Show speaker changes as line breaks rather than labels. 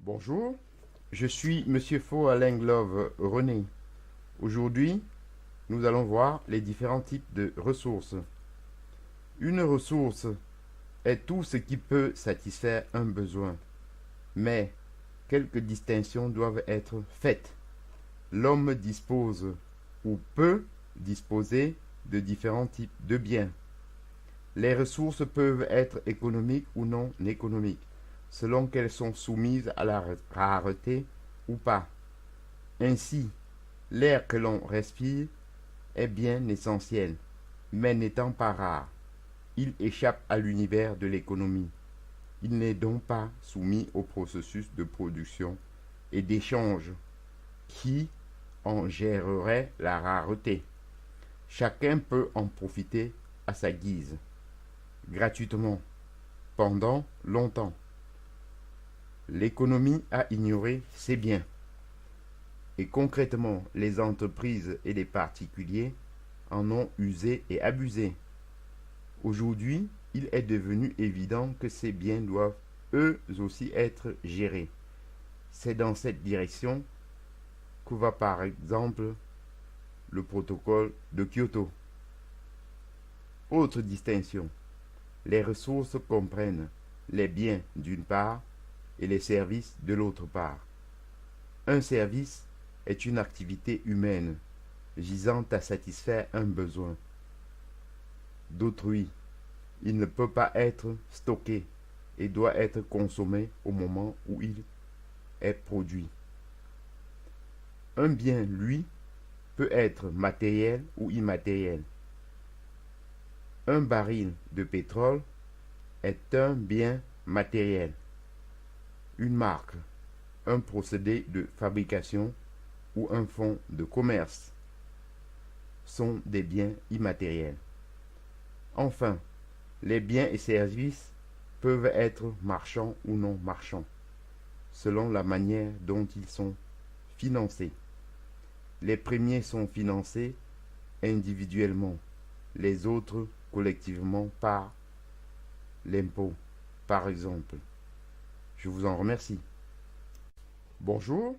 Bonjour, je suis Monsieur Faux Alain Glove René. Aujourd'hui, nous allons voir les différents types de ressources. Une ressource est tout ce qui peut satisfaire un besoin, mais quelques distinctions doivent être faites. L'homme dispose ou peut disposer de différents types de biens. Les ressources peuvent être économiques ou non économiques, selon qu'elles sont soumises à la rareté ou pas. Ainsi, l'air que l'on respire est bien essentiel, mais n'étant pas rare, il échappe à l'univers de l'économie. Il n'est donc pas soumis au processus de production et d'échange qui en gérerait la rareté. Chacun peut en profiter à sa guise, gratuitement, pendant longtemps. L'économie a ignoré ces biens. Et concrètement, les entreprises et les particuliers en ont usé et abusé. Aujourd'hui, il est devenu évident que ces biens doivent eux aussi être gérés. C'est dans cette direction que va par exemple le protocole de Kyoto. Autre distinction, les ressources comprennent les biens d'une part et les services de l'autre part. Un service est une activité humaine visant à satisfaire un besoin d'autrui. Il ne peut pas être stocké et doit être consommé au moment où il est produit. Un bien, lui, peut être matériel ou immatériel. Un baril de pétrole est un bien matériel. Une marque, un procédé de fabrication ou un fonds de commerce sont des biens immatériels. Enfin, les biens et services peuvent être marchands ou non marchands, selon la manière dont ils sont financés. Les premiers sont financés individuellement, les autres collectivement par l'impôt, par exemple. Je vous en remercie. Bonjour,